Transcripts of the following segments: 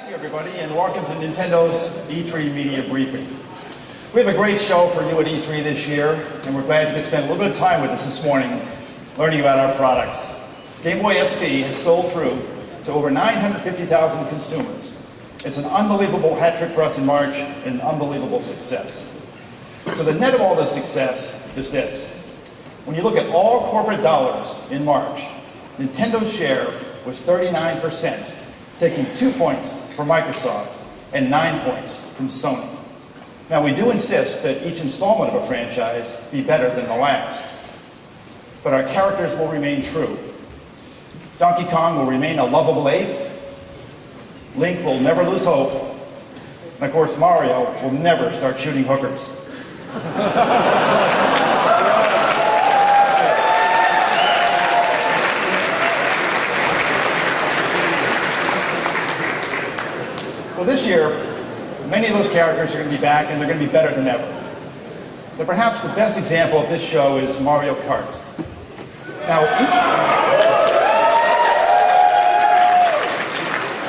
Thank you, everybody, and welcome to Nintendo's E3 Media Briefing. We have a great show for you at E3 this year, and we're glad you could spend a little bit of time with us this morning learning about our products. Game Boy SP has sold through to over 950,000 consumers. It's an unbelievable hat trick for us in March and an unbelievable success. So the net of all this success is this. When you look at all corporate dollars in March, Nintendo's share was 39%, taking 2 points from Microsoft and 9 points from Sony. Now, we do insist that each installment of a franchise be better than the last, but our characters will remain true. Donkey Kong will remain a lovable ape, Link will never lose hope, and of course Mario will never start shooting hookers. So this year, many of those characters are going to be back and they're going to be better than ever. But perhaps the best example of this show is Mario Kart. Now,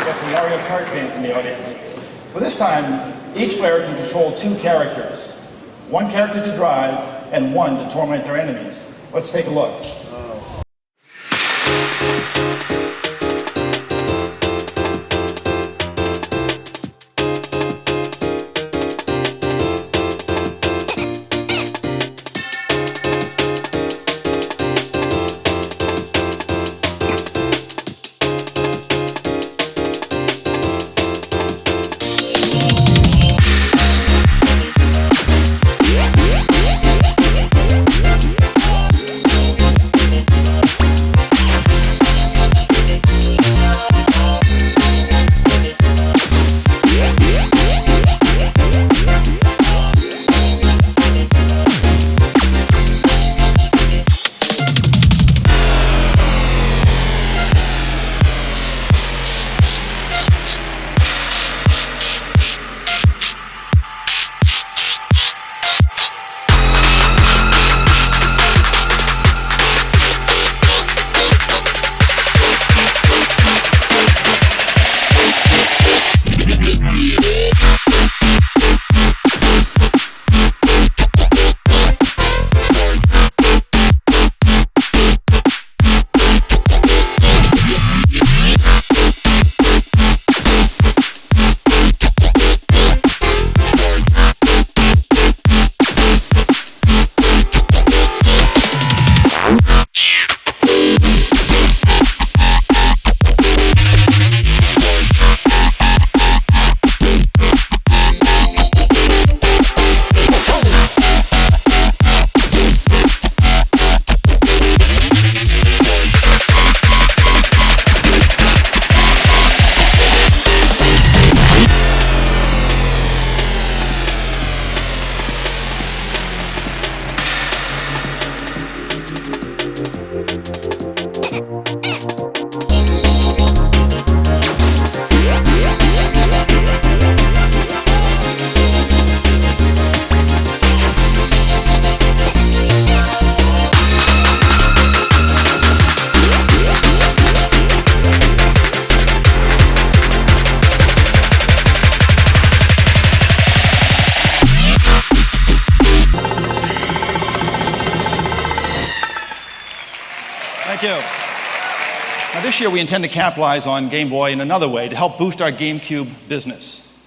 got some Mario Kart fans in the audience. Well, this time, each player can control 2 characters. One character to drive and one to torment their enemies. Let's take a look. Thank you. Now this year we intend to capitalize on Game Boy in another way to help boost our GameCube business.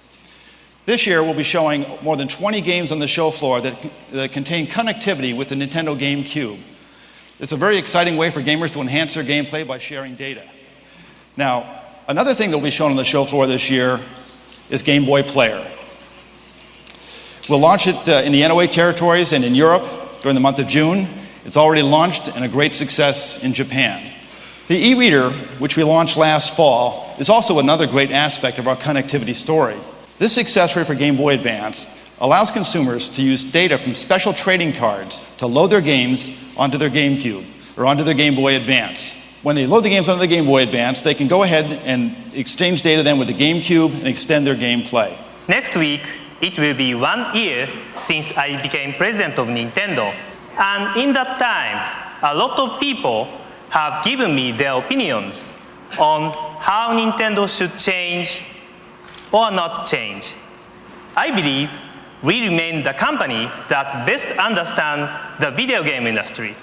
This year we'll be showing more than 20 games on the show floor that contain connectivity with the Nintendo GameCube. It's a very exciting way for gamers to enhance their gameplay by sharing data. Now, another thing that will be shown on the show floor this year is Game Boy Player. We'll launch it in the NOA territories and in Europe during the month of June. It's already launched and a great success in Japan. The e-reader, which we launched last fall, is also another great aspect of our connectivity story. This accessory for Game Boy Advance allows consumers to use data from special trading cards to load their games onto their GameCube or onto their Game Boy Advance. When they load the games onto the Game Boy Advance, they can go ahead and exchange data then with the GameCube and extend their gameplay. Next week, it will be 1 year since I became president of Nintendo. And in that time, a lot of people have given me their opinions on how Nintendo should change or not change. I believe we remain the company that best understands the video game industry.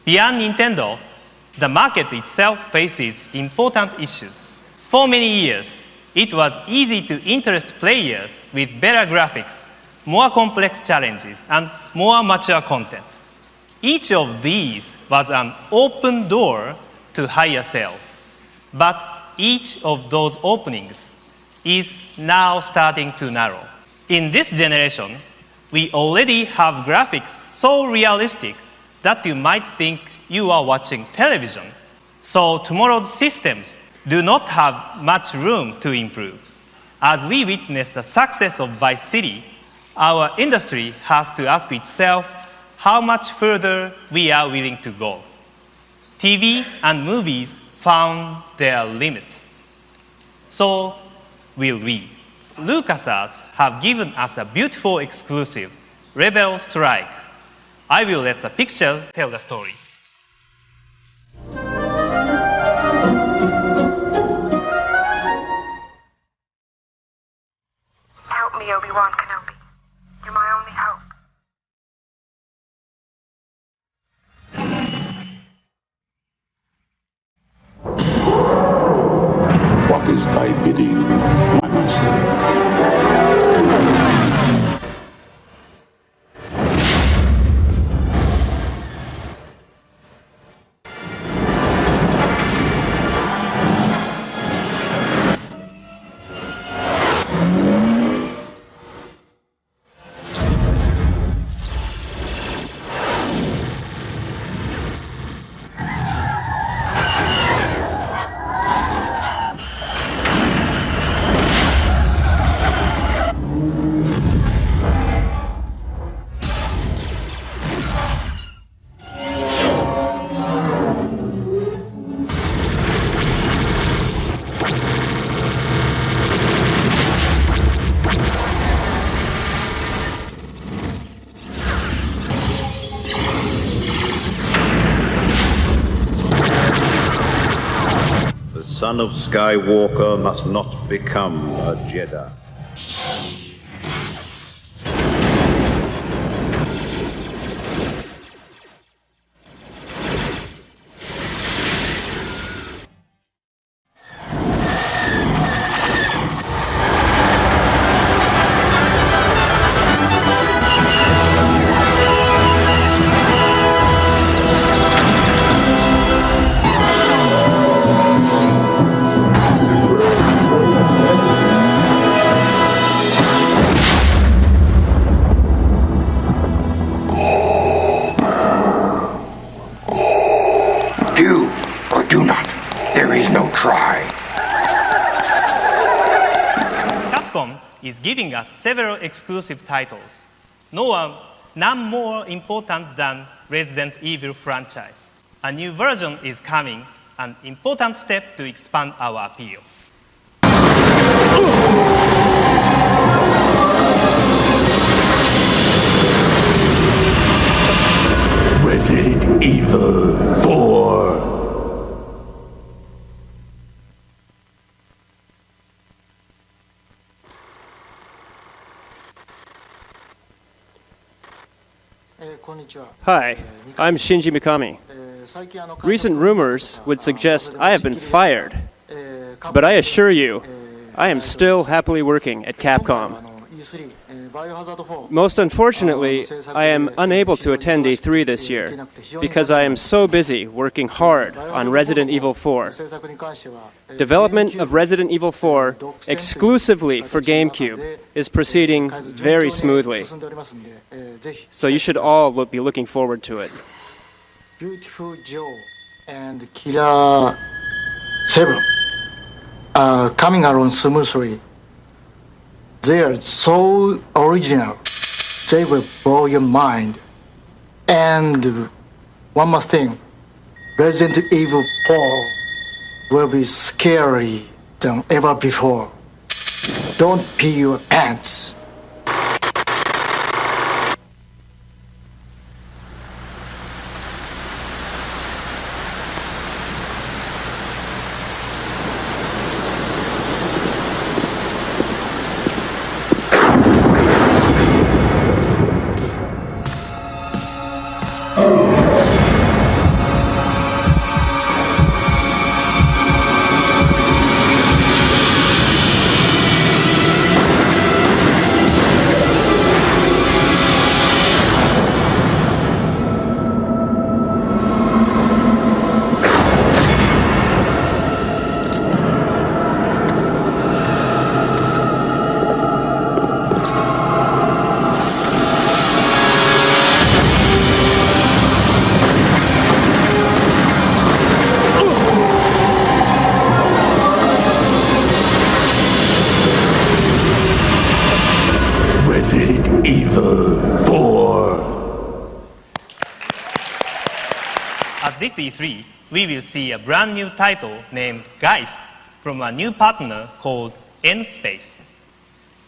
Beyond Nintendo, the market itself faces important issues. For many years, it was easy to interest players with better graphics, more complex challenges, and more mature content. Each of these was an open door to higher sales. But each of those openings is now starting to narrow. In this generation, we already have graphics so realistic that you might think you are watching television. So tomorrow's systems do not have much room to improve. As we witness the success of Vice City, our industry has to ask itself how much further we are willing to go. TV and movies found their limits. So will we. LucasArts have given us a beautiful exclusive, Rebel Strike. I will let the picture tell the story. Help me, Obi-Wan Kenobi. You're my only hope. What is thy bidding, my master? The son of Skywalker must not become a Jedi. Do or do not. There is no try. Capcom is giving us several exclusive titles. None more important than Resident Evil franchise. A new version is coming, an important step to expand our appeal. Resident Evil 4. Hi, I'm Shinji Mikami. Recent rumors would suggest I have been fired, but I assure you, I am still happily working at Capcom. Most unfortunately, I am unable to attend E3 this year because I am so busy working hard on Resident Evil 4. Development of Resident Evil 4 exclusively for GameCube is proceeding very smoothly, so you should all be looking forward to it. Beautiful Joe and Killer 7 are coming along smoothly. They are so original, they will blow your mind. And one more thing, Resident Evil 4 will be scary than ever before. Don't pee your pants. Resident Evil 4. At this E3, we will see a brand new title named Geist from a new partner called N-Space.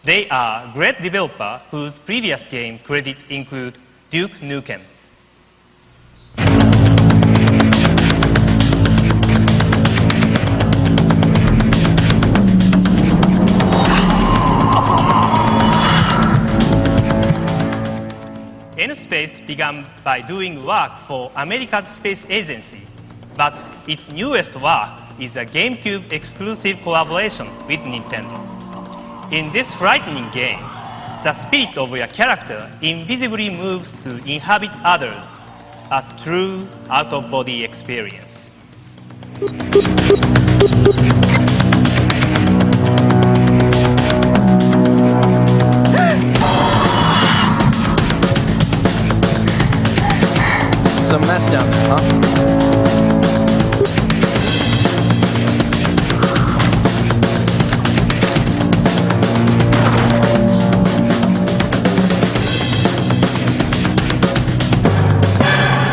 They are a great developer whose previous game credit include Duke Nukem. N-Space began by doing work for America's space agency, but its newest work is a GameCube exclusive collaboration with Nintendo. In this frightening game, the spirit of your character invisibly moves to inhabit others, a true out-of-body experience. Some mess down there, huh?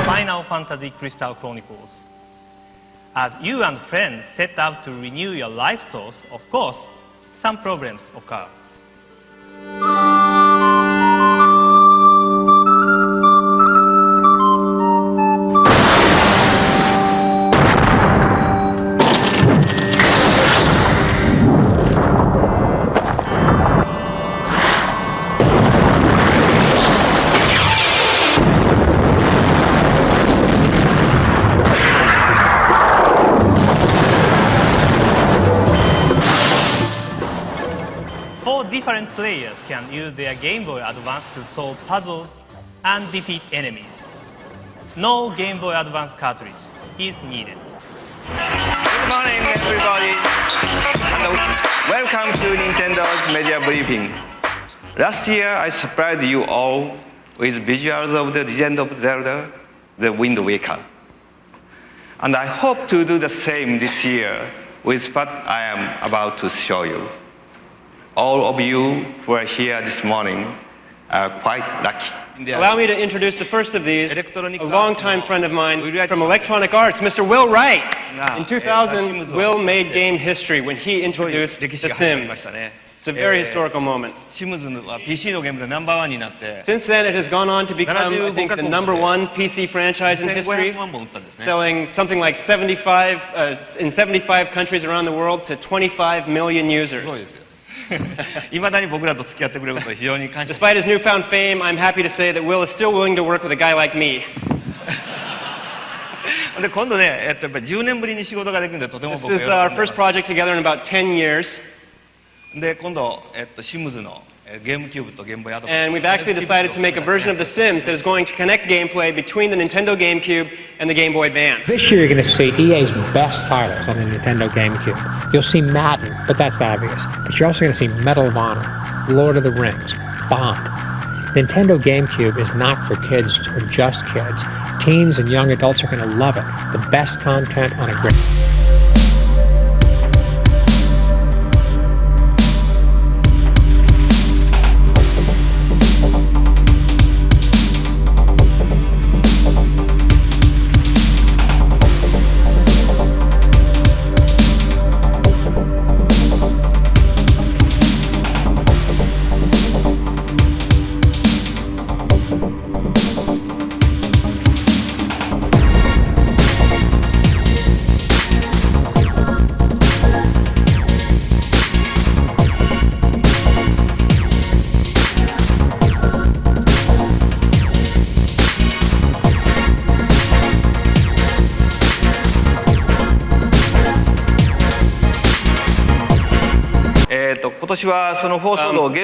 Final Fantasy Crystal Chronicles. As you and friends set out to renew your life source, of course, some problems occur. Different players can use their Game Boy Advance to solve puzzles and defeat enemies. No Game Boy Advance cartridge is needed. Good morning, everybody, and welcome to Nintendo's media briefing. Last year, I surprised you all with visuals of The Legend of Zelda, The Wind Waker. And I hope to do the same this year with what I am about to show you. All of you who are here this morning are quite lucky. Allow me to introduce the first of these, a longtime friend of mine from Electronic Arts, Mr. Will Wright. In 2000, Will made game history when he introduced The Sims. It's a very historical moment. Since then, it has gone on to become, I think, the #1 PC franchise in history, selling something like 75 in 75 countries around the world to 25 million users. Despite his newfound fame, I'm happy to say that Will is still willing to work with a guy like me. This is our first project together in about 10 years. And we've actually decided to make a version of The Sims that is going to connect gameplay between the Nintendo GameCube and the Game Boy Advance. This year you're going to see EA's best titles on the Nintendo GameCube. You'll see Madden, but that's obvious. But you're also going to see Medal of Honor, Lord of the Rings, Bond. Nintendo GameCube is not for kids or just kids. Teens and young adults are going to love it. The best content on a great...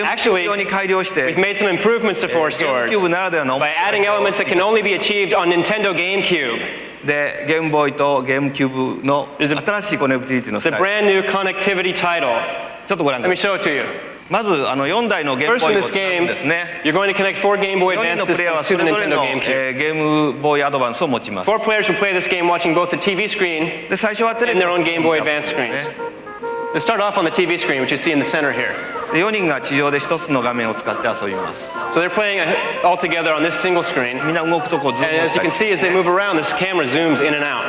Actually, we've made some improvements to Four Swords by adding elements that can only be achieved on Nintendo GameCube. It's a brand new connectivity title. Let me show it to you. First in this game, you're going to connect 4 Game Boy Advance systems to the Nintendo GameCube. 4 players will play this game watching both the TV screen and their own Game Boy Advance screens. Let's start off on the TV screen, which you see in the center here. で4人が地上で1つの画面を使って遊びます。 So they're playing all together on this single screen. みんな動くとこうズー And ム as し you た can り。 see, as they move around, this camera zooms in and out.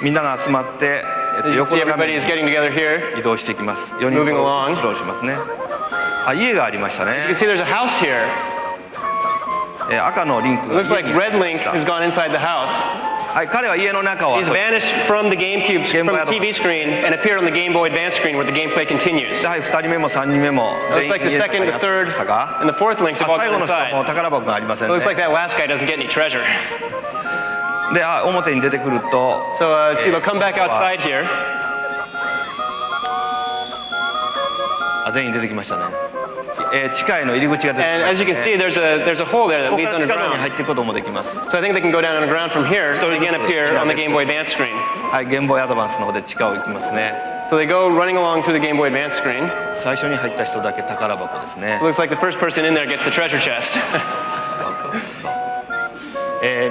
みんなが集まって、 As you can 横 see, の画 everybody 面 is に getting together here. 移動していきます。4人 Moving along. スクロールしますね。あ、家がありましたね。 You can see there's a house here. 赤のリンク It が looks like Red Link has gone inside the house. はい、彼は家の中を He's 遊び vanished from the GameCube, Game from Boy the TV screen, and appeared on the Game Boy Advance screen where the gameplay continues. はい、2人目も3人目も It looks like the 家の中 second, に the 遊び third, ましたが、 and the fourth links have all 最 gone 後の人はもう inside. 宝箱がありません It ね。 looks like that last guy doesn't get any treasure. で、表に出てくると、 So let's see, they'll come back outside here. 全員出てきましたね。地下への入り口が出てき And ま as し you た can see, ね。 there's a hole there that ここ leads から地下道に underground. 入っていくこともできます。 So I think they can go down underground from here and again appear on the Game Boy Advance screen. はい、ゲームボーイアドバンスの方で地下を行きますね。 So they go running along through the Game Boy Advance screen. 最初に入った人だけ宝箱ですね It。looks like the first person in there gets the treasure chest.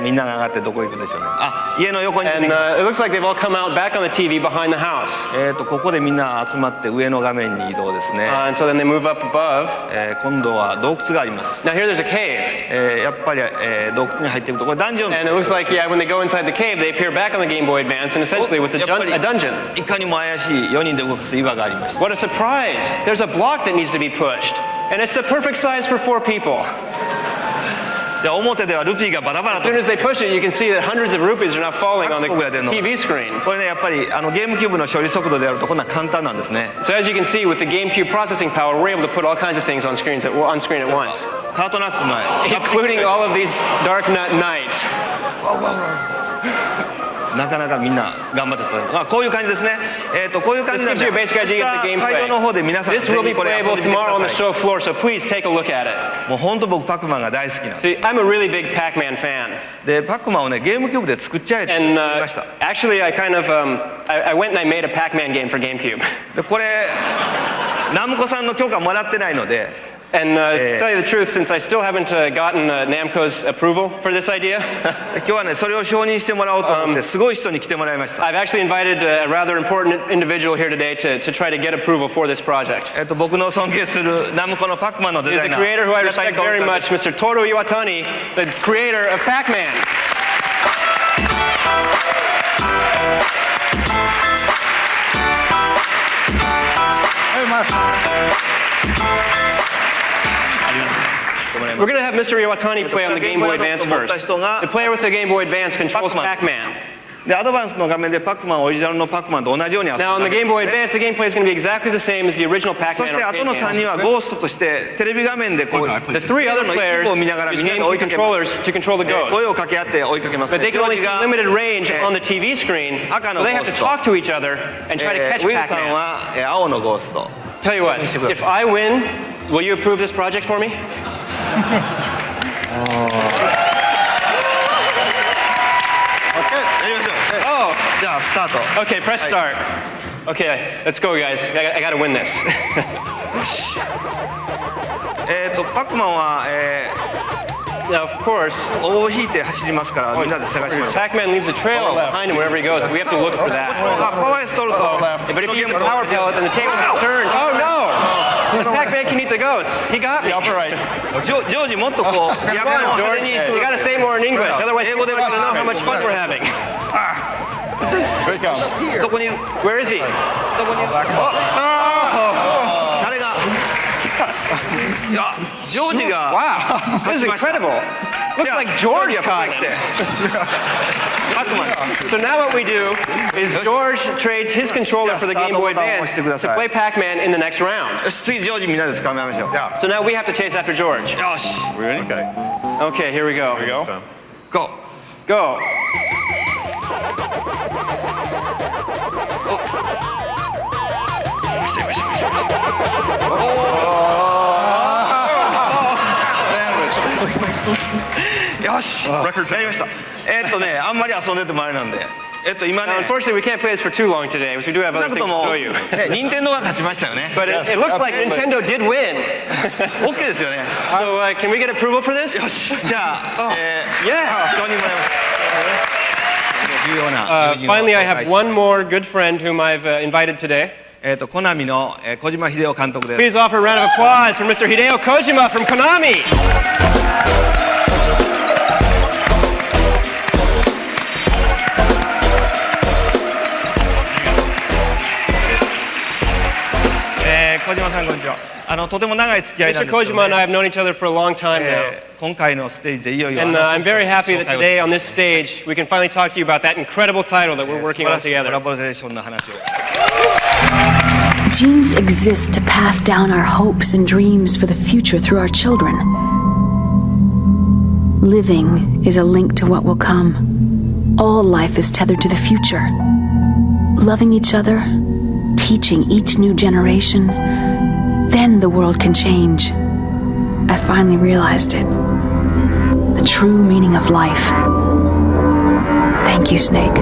みんなが上がってどこ行くでしょうね。あ、家の横に出て And きまし it looks like they've all come out back on the TV behind the house. た。ここでみんな集まって上の画面に移動ですね。 And so then they move up above. 今度は洞窟があります。 Now here there's a cave. やっぱり、洞窟に入っていくとこれダンジョン。 And it looks like, yeah, when they go inside the cave, they appear back on the Game Boy Advance, and essentially it's a dungeon. いかにも怪しい4人で動かす岩がありました。 What a surprise! There's a block that needs to be pushed, and it's the perfect size for 4 people. で表ではルピーがバラバラ As と soon as they push it, you can see that hundreds of rupees are now falling on the TV screen. これねやっぱりゲームキューブの処理速度でやるとこんな簡単なんですね。 So as you can see, with the GameCube processing power, we're able to put all kinds of things on screen at once, カートナック前 including all of these Dark Knights. なかなかみんな頑張ってた。こういう感じですね。こういう感じ This なんで gives you a basic idea of the 会場の方で gameplay. 皆さん This will be これ遊ん playable でみてく tomorrow on だ the さい。 show floor, so please take a look at it. もう本当僕パクマンが大好きなんです。 See, I'm a really big Pac-Man fan. でパクマンをねゲームキューブで作っちゃえって作 And りました。 actually, I kind of, I went and I made a Pac-Man game for GameCube. でこれナムコさんの許可もらってないので。 And to tell you the truth, since I still haven't gotten Namco's approval for this idea, 今日はねそれを承認してもらおうと思ってすごい人に来てもらいました。 I've actually invited a rather important individual here today to try to get approval for this project. 僕の尊敬するナムコのパックマンのデ He's ザ the イナー。 creator who I respect very much, Mr. Toru Iwatani, the creator of Pac-Man. Hey, my We're going to have Mr. Iwatani play on the Game Boy Advance first. The player with the Game Boy Advance controls Pac-Man. でアドバンスの画面でパックマンオリジナルのパックマンと同じように遊ぶ。 Now on the Game Boy Advance, the gameplay is going to be exactly the same as the original そ Pac-Man して後 arcade の3人 games. はゴーストとしてテレビ画面でこう The 3 other players を見ながら use みんなで追い GameCube かけます。 controllers to control the ghost. 声を掛け合って追いかけます、 But ね。 they can only see ジョージが limited range on the TV screen, so they have to talk to each other and try to catch ウィルさん Pac-Man. は青のゴースト。 Tell you what, if I win, will you approve this project for me? やりましょう。 Oh, じゃあスタート。 okay, press start. Okay, let's go, guys. I got to win this. パックマンは、 Now, of course, 尾を引いて走りますからみんなで探しましょう。 Pac-Man leaves a trail behind him wherever he goes, so we have to look for that. パワーエストルト。 But if you use a power pellet, then the tables will turn. Oh no! Pac-Man can eat the ghosts. He got me. The upper right. ジョージもっとこう Come やめろ on, 派 George. 手に You got to say more in English, otherwise people aren't going to know how much fun we're having. Here he comes. どこにいる？ Where is he? どこにいる？誰が？いやジョージが Wow, this is incredible. Looks like George caught him. パックマン。 So now what we do is George trades his controller for the Game Boy Advance to play Pac-Man in the next round. よし次ジョージみんなで捕まえましょう。 So now we have to chase after George. よし。 Ready? Okay, here we go. Here we go. Go. Go. Sandwich. よし。やりました。あんまり遊んでてもあれなんで。今 Now, ね。 unfortunately, we can't play this for too long today, because we do have 少 other なく things と to も show you. 任天堂が勝ちましたよね。 But it looks like Nintendo did win. OK ですよね。 So can we get approval for this? よし。じゃあ Yes. 承認もらいます。Finally, I have one more good friend whom I've invited today. コナミの小島秀夫監督です。 Please offer a round of applause for Mr. Hideo Kojima from Konami. 小島さんこんにちは。とても長い付き合いなん Mr. ですけど、 Kojima and I have known each other for a long time now. 今回のステージでいよいよ And I'm very happy that today on this stage we can finally talk to you about that incredible title that we're working on 素晴らしいコ together. ラボレーションの話を。 Genes exist to pass down our hopes and dreams for the future through our children. Living is a link to what will come. All life is tethered to the future. Loving each other, teaching each new generation, then the world can change. I finally realized it. The true meaning of life. Thank you, Snake.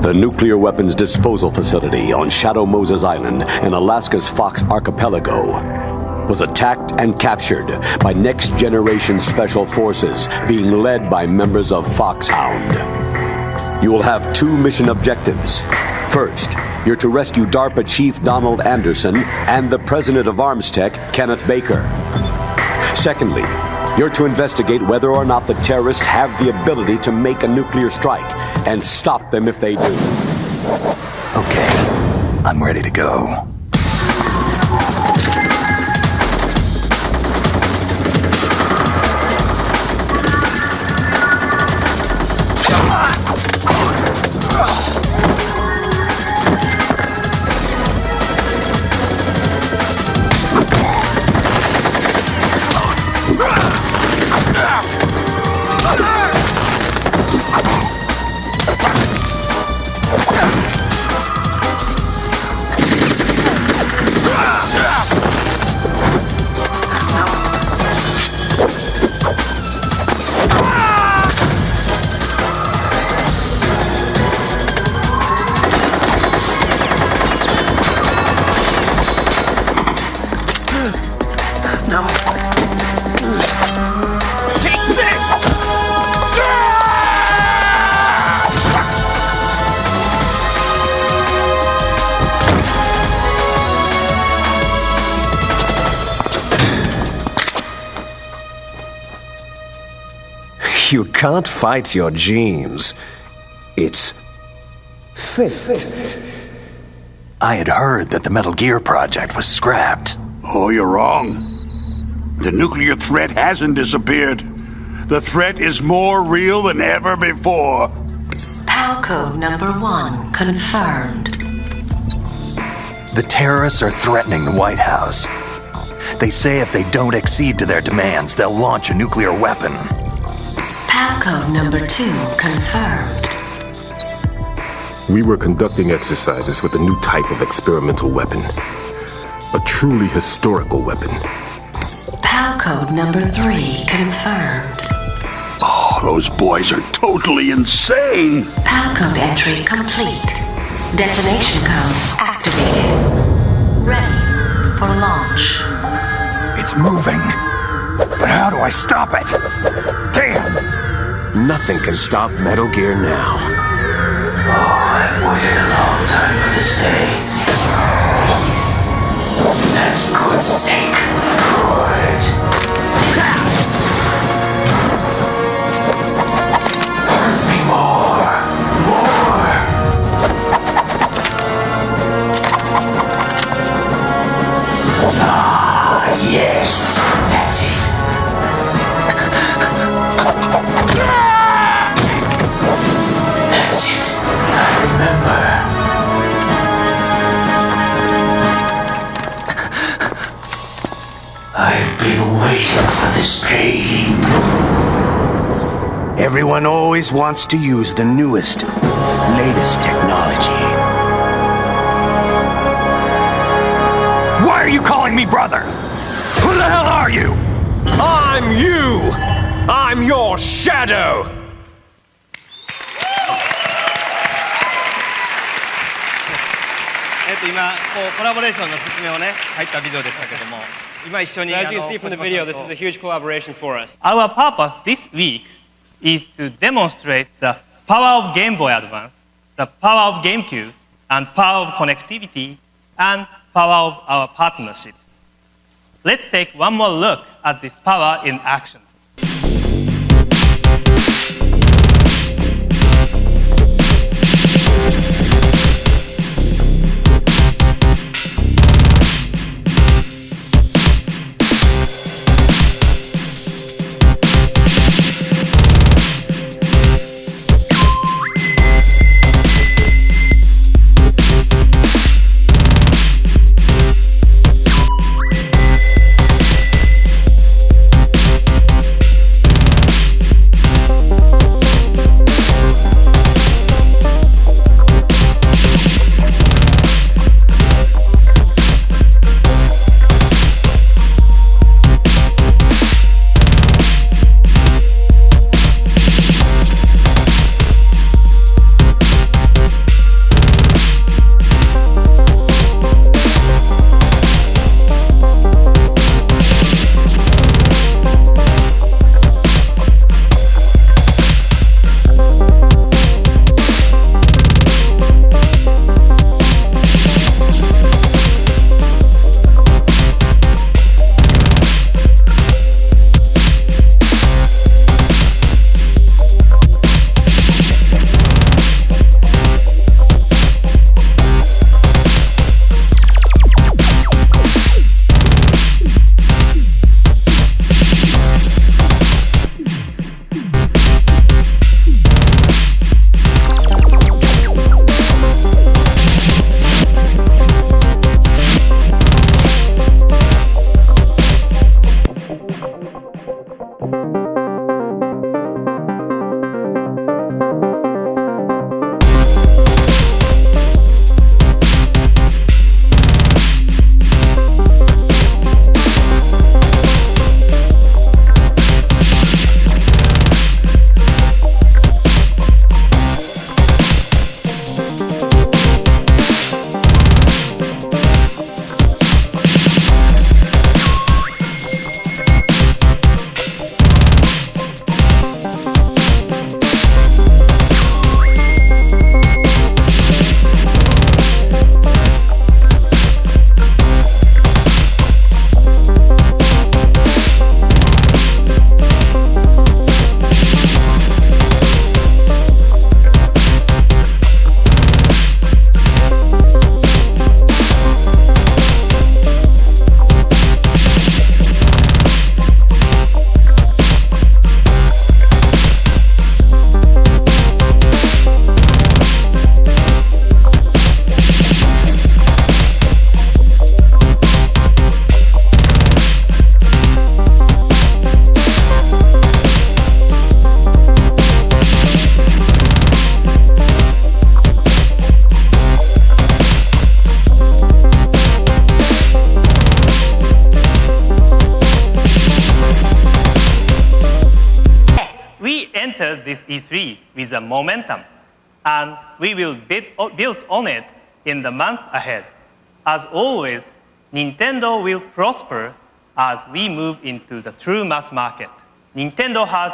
The nuclear weapons disposal facility on Shadow Moses Island in Alaska's Fox Archipelago was attacked and captured by Next Generation Special Forces being led by members of Foxhound. You will have two mission objectives. First, you're to rescue DARPA Chief Donald Anderson and the President of ArmsTech, Kenneth Baker. Secondly, you're to investigate whether or not the terrorists have the ability to make a nuclear strike and stop them if they do. Okay, I'm ready to go. You can't fight your genes. It's fate. I had heard that the Metal Gear project was scrapped. Oh, you're wrong. The nuclear threat hasn't disappeared. The threat is more real than ever before. Palco number 1 confirmed. The terrorists are threatening the White House. They say if they don't accede to their demands, they'll launch a nuclear weapon. Palco number 2 confirmed. We were conducting exercises with a new type of experimental weapon. A truly historical weapon. Palco number 3 confirmed. Oh, those boys are totally insane! Palcode entry complete. Detonation code activated. Ready for launch. It's moving. But how do I stop it? Damn! Nothing can stop Metal Gear now. Oh, I've waited a long time for this day. That's good, Snake. Good. Hurt me more. More. Ah, yes. That's it. That's it. I remember. I've been waiting for this pain. Everyone always wants to use the newest, latest technology. Why are you calling me brother? Who the hell are you? I'm you! I'm your shadow! 今コラボレーションの説明をね入ったビデオでしたけども、So as you can see from the video, this is a huge collaboration for us. Our purpose this week is to demonstrate the power of Game Boy Advance, the power of GameCube, and power of connectivity, and power of our partnerships. Let's take one more look at this power in action. This E3 with a momentum, and we will build on it in the month ahead. As always, Nintendo will prosper as we move into the true mass market. Nintendo has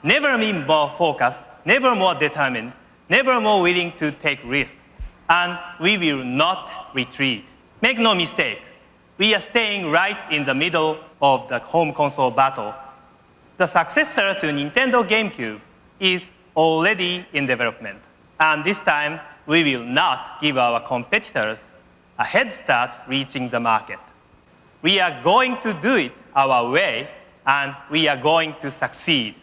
never been more focused, never more determined, never more willing to take risks, and we will not retreat. Make no mistake, we are staying right in the middle of the home console battle. The successor to Nintendo GameCube is already in development, and this time we will not give our competitors a head start reaching the market. We are going to do it our way, and we are going to succeed.